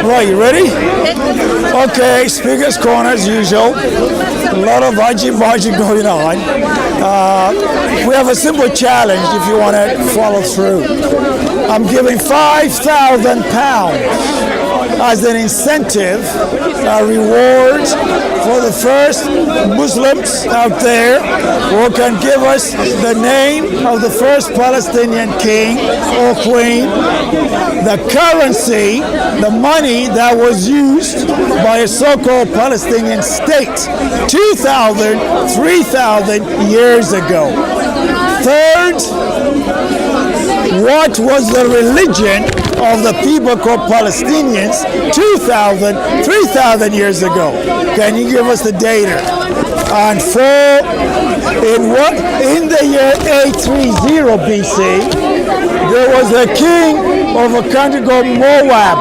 Right, you ready? Okay, speaker's corner as usual. A lot of argy-bargy going on. We have a simple challenge if you want to follow through. I'm giving £5,000 as an incentive, a reward for the first Muslims out there who can give us the name of the first Palestinian king or queen, the currency, the money that was used by a so-called Palestinian state 2,000, 3,000 years ago. Third, what was the religion of the people called Palestinians 2,000, 3,000 years ago? Can you give us the data? And four, in the year 830 BC, there was a king of a country called Moab,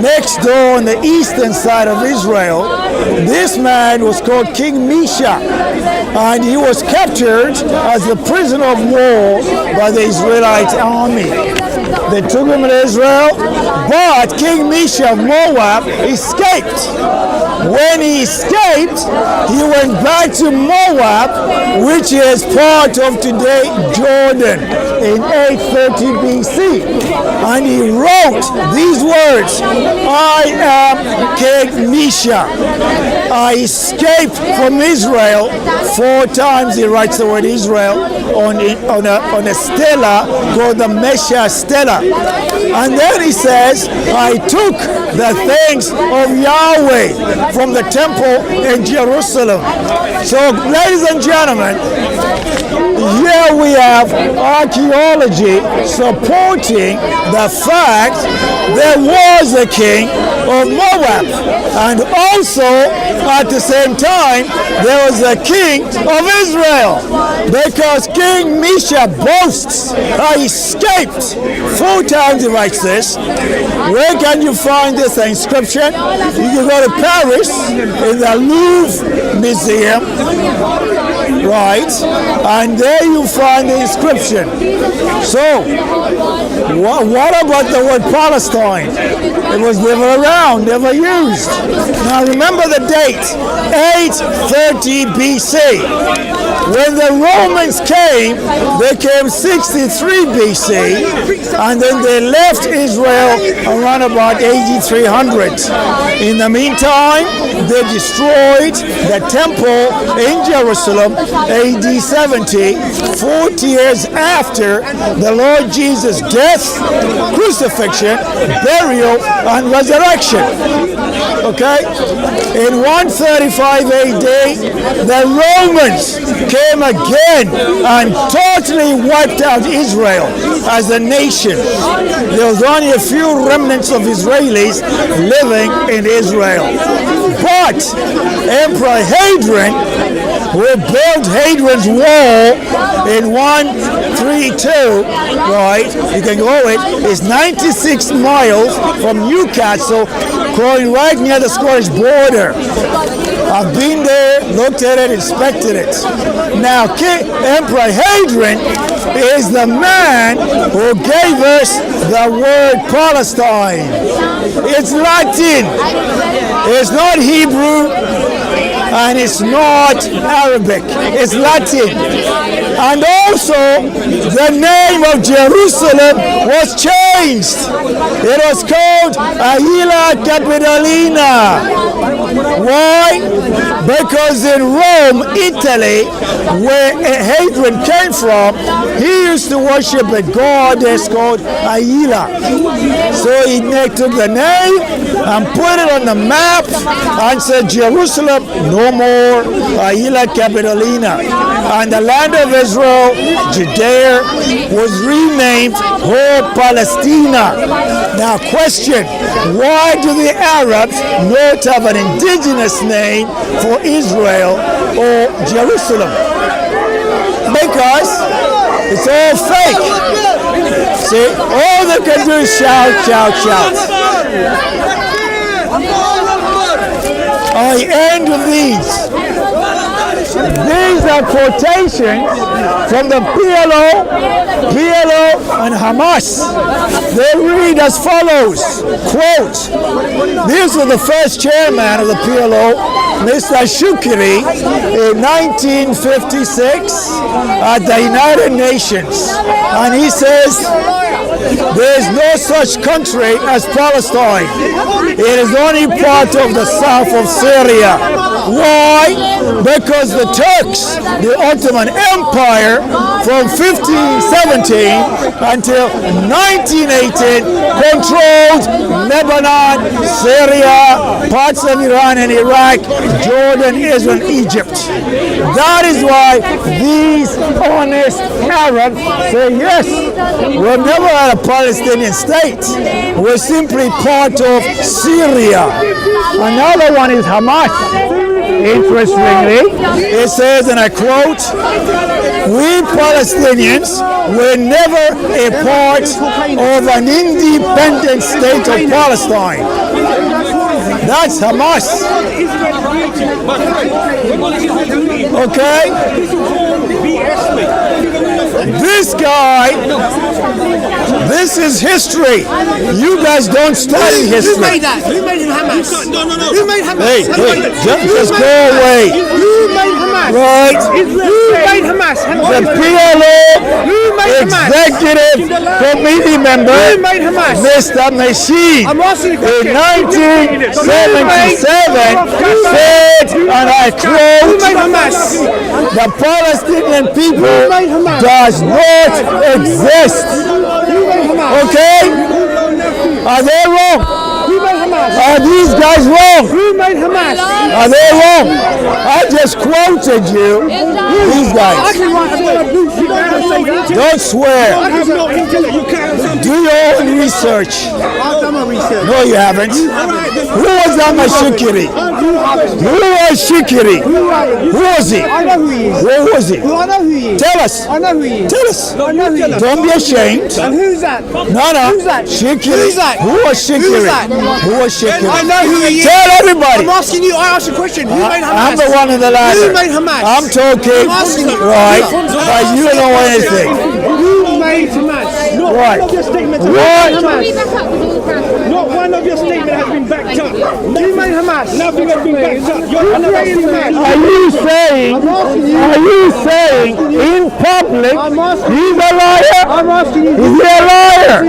next door on the eastern side of Israel. This man was called King Misha, and he was captured as a prisoner of war by the Israelite army. They took him to Israel, but King Misha of Moab escaped. When he escaped, he went back to Moab, which is part of today Jordan, in 830 BC. And he wrote these words, I am King Misha. I escaped from Israel. 4 times he writes the word Israel on a stela called the Mesha Stela. And then he says, I took the things of Yahweh from the temple in Jerusalem. So, ladies and gentlemen, here we have archaeology supporting the fact there was a king of Moab, and also at the same time there was a king of Israel, because King Misha boasts, I escaped. 4 times he writes this. Where can you find this inscription? You can go to Paris in the Louvre Museum, right, and there you find the inscription. So, what about the word Palestine? It was never around, never used. Now remember the date, 830 BC. When the Romans came, they came 63 BC, and then they left Israel around about AD 300. In the meantime, they destroyed the temple in Jerusalem, AD 70, 40 years after the Lord Jesus' death, crucifixion, burial, and resurrection. Okay? In 135 AD, the Romans came again and totally wiped out Israel as a nation. There was only a few remnants of Israelis living in Israel. But Emperor Hadrian, who built Hadrian's Wall in 132, right, you can go it's 96 miles from Newcastle, going right near the Scottish border. I've been there, looked at it, inspected it. Now, Emperor Hadrian is the man who gave us the word Palestine. It's Latin. It's not Hebrew, and it's not Arabic. It's Latin. And also, the name of Jerusalem was changed. It was called Aila Capitolina. Why? Because in Rome, Italy, where Hadrian came from, he used to worship a goddess called Aila. So he took the name and put it on the map and said, Jerusalem, no more Aila Capitolina. And the land of Israel, Judea, was renamed Palestina. Now question, why do the Arabs not have an indigenous name for Israel or Jerusalem? Because it's all fake. See, all they can do is shout, shout, shout. I end with these. These are quotations from the PLO and Hamas. They read as follows, quote, this was the first chairman of the PLO, Mr. Shukri, in 1956 at the United Nations. And he says, there is no such country as Palestine. It is only part of the south of Syria. Why? Because the Turks, the Ottoman Empire, from 1517 until 1918, controlled Lebanon, Syria, parts of Iran and Iraq, Jordan, Israel, and Egypt. That is why these honest Arabs say, yes, we've never had a Palestinian state. We're simply part of Syria. Another one is Hamas. Interestingly, it says, and I quote, we Palestinians were never a part of an independent state of Palestine. That's Hamas. Okay? This guy, this is history. You guys don't study history. Who made that? Who made him Hamas? No. Who made Hamas? Hey, just go away. Who made Hamas? Right? Who made Hamas? The PLO Executive Committee member, Mr. Mashid, I'm asking you a in question. 1977 said, and I quote, Who made Hamas? the Palestinian people does not exist. Okay? Are they wrong? Who made Hamas? Are these guys wrong? Who made Hamas? Are they wrong? I just quoted you. These guys. Don't swear. Do your own research. I've done my research. No, you haven't. Who was Ahmad Shukri? Who was Shukri? Who was he? I know who he is. Where was he? I know who he is. Tell us. I know who he is. Tell us. I know who he is. Don't be ashamed. And who's that? No. Who's that? Shukri. Who's that? Who was Shukri? Who's that? Who was Shukri? I know who he is. Tell everybody. I'm asking you. I asked you a question. Who made Hamas? I'm the one in the ladder. Who made Hamas? I'm talking. I'm asking you. Right. But you don't know anything. Who made Hamas? Right. Not one of your statements. What? Not one of your statements has been backed up. Who made Hamas? Nothing has been backed up. Who created Hamas? Are you saying in public he's a liar? I'm asking you. Is he a liar?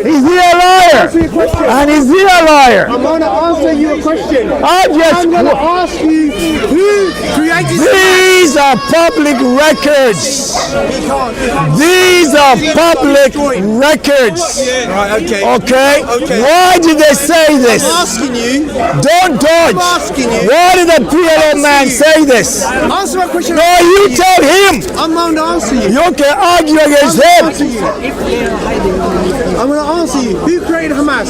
Is he a liar? Answer your question. And is he a liar? I'm going to answer you a question. I'm going to ask you who created These are public records. These are public records. Right, okay. Okay? Why did they say this? I'm asking you. Don't dodge. I'm asking you. Why did the PLO man say this? Answer my question. No, you tell him. I'm going to answer you. You can argue against him. I'm going to answer you. Who created Hamas?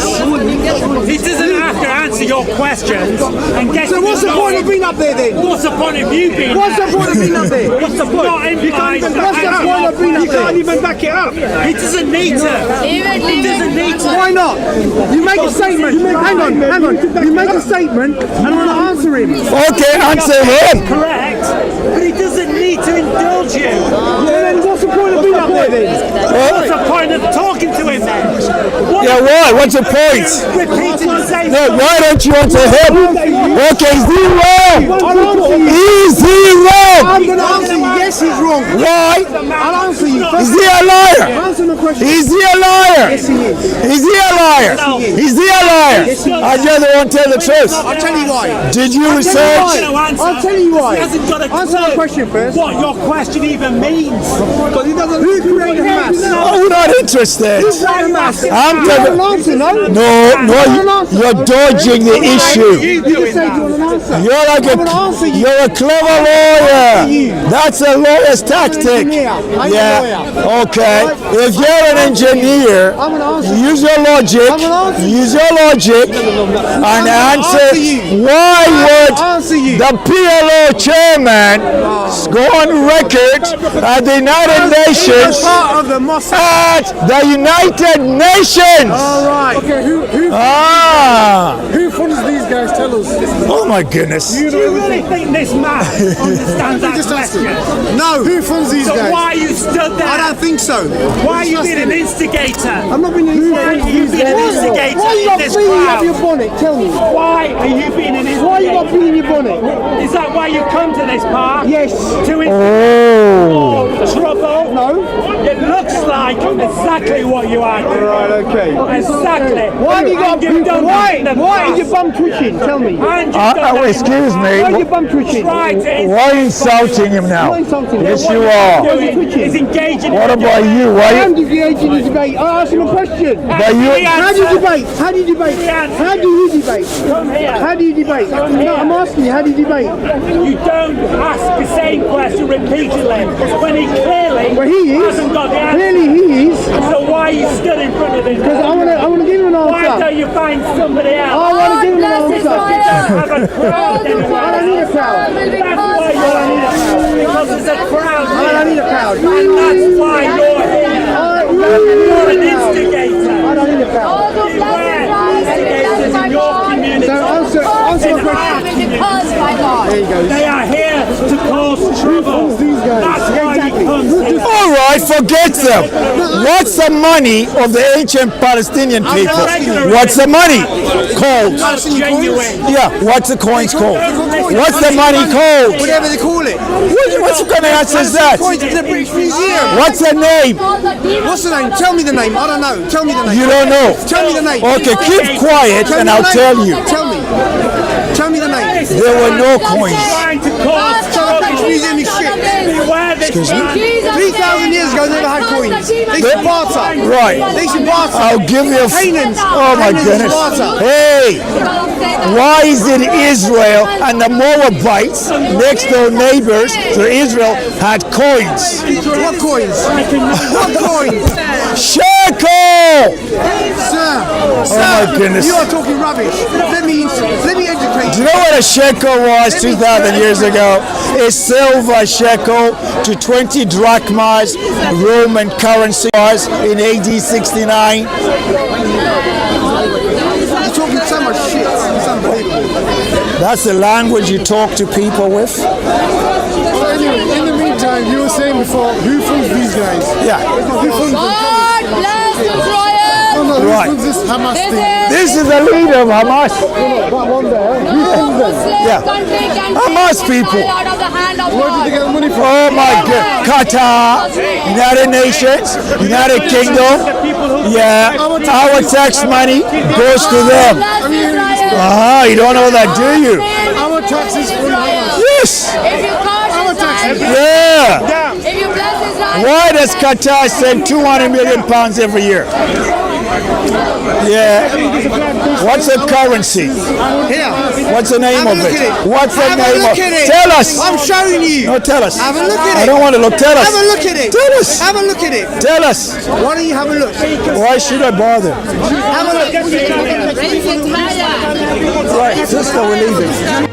He doesn't have to answer your questions. So what's the point of being up there then? What's the point of you being What's the point of being up there? What's the point? You can't even back it up. You can't even back it up. He doesn't need to. He doesn't need to. Why not? You make a statement. Hang on. You make a statement and I'm going to answer him. Okay, answer him. Correct. But he doesn't need to indulge you. Then what's the point of being up there then? What's the point of talking to him then? Yeah, why? What's the point? Repeating the same No, why don't you answer him? Okay, is he wrong? Is he wrong? I'm going to answer you. Yes, he's wrong. Why? I'll answer you. Is he a liar? Answer my question. Is he a liar? Yes, he is. Is he a liar? Is he a liar? I just won't tell the truth. I'll tell you why. Did you research? I'll tell you why. He hasn't got a Answer my clue question first. what your question even means. Because he doesn't. Who created Hamas? I'm not interested. Who created Hamas? I'm You talking. want an answer, no? No, you're dodging the issue. You just said you want an answer. You're like you're a clever lawyer. That's a lawyer's tactic. Yeah. Okay. If you're an engineer, I'm going to answer use your logic. Use your logic and answer. Why would the PLO chairman go on record at the United Nations? part of the Mossad. At the United Nations. All right. Okay, who Ah. funds these guys? Tell us. Oh my goodness. Do you really think this man understands that question? No. Who funds these So guys? why you stood there? I don't think so. Why are you being an instigator? I'm not being an Why are you being an instigator Why you in got this beanie crowd? up your bonnet? Tell me. Why are you being an instigator? Why you got beanie in your bonnet? Is that why you come to this park? Yes. To trouble? No. It looks like exactly what you are doing. Right. Okay. Exactly. Why have you got? And you've done that in the Why is past. your bum twitching? Tell me. And you've done that in the Excuse past. me. Why is your bum twitching? Tried to Why are you insulting him I'm now? not insulting. Yes, What you you're are. doing is engaging What in a about debate. you? Why I'm you? engaging in debate. I asked him a question. But you- How do you debate? How do you debate? How do you debate? Come here. How do you debate? No, I'm asking you. How do you debate? You don't ask the same question repeatedly when he clearly Well, he is. hasn't got the answer. Clearly, he is. So why are you stood in front of him? Because I want to give him an Why answer. don't you find somebody else? I want to give him an You answer. have a crowd anywhere. I don't need a crowd. That's why you're here. Because there's a crowd I don't need here. a crowd. And that's why you're here. You're an instigator. I don't need a crowd. Beware instigators in your community. So answer In my our question. community. There you go. They are here to cause trouble. these guys? That's why Exactly. he comes Who here. just- All right, forget them. What's the money of the ancient Palestinian people? What's the money called? That's genuine. Yeah, what's the coins called? What's the money called? Whatever they call it. What's going to answer is that? Coins in the British Museum. What's the name? What's the name? Tell me the name. I don't know. Tell me the name. You don't know. Tell me the name. Okay, keep quiet Tell and me I'll the name. tell you. Tell me. Tell me the name. There were no coins. Trying to cause British Museum is shit. beware this man. 3,000 years ago, they never had coins. They should barter. Right. They should barter. I'll give you a... Canaans. Oh my Canaans goodness. barter. Hey, why is it Israel and the Moabites, next door neighbors to Israel, had coins? What coins? What coins? Shekel! Sir, my goodness. you are talking rubbish. Let me educate Do you you. know what a shekel was 2,000 years ago? A silver shekel to 20 drachmas Roman currency was in AD 69. You're talking so much shit. It's unbelievable. That's the language you talk to people with. So anyway, in the meantime, you were saying before, who funds these guys? Yeah. Who funds them? God bless Israel. No, who Right. funds this Hamas This thing? This is the leader of Hamas. That one there. Who no funds them? Muslim Yeah. country can Hamas take people. Israel out of the hand of Where did God. they get the money from? Oh my God. Qatar, United Nations, United Kingdom. Yeah. Our tax money goes to them. Bless Israel. Ah, you don't know that, do you? Our taxes from Hamas. Yes. If you curse Israel, Yeah. if you bless Israel, Why does Qatar send 200 million pounds every year? Yeah. What's the currency? Here. What's the name Have a of look at it? it. What's the Have a name look of at it? it. Tell us. I'm showing you. No, tell us. Have a look at it. I don't want to look. Tell us. Have a look at it. Tell us. Have a look at it. Tell us. Why don't you have a look? Why should I bother? Have a look. raise it higher. Right, sister, we're leaving.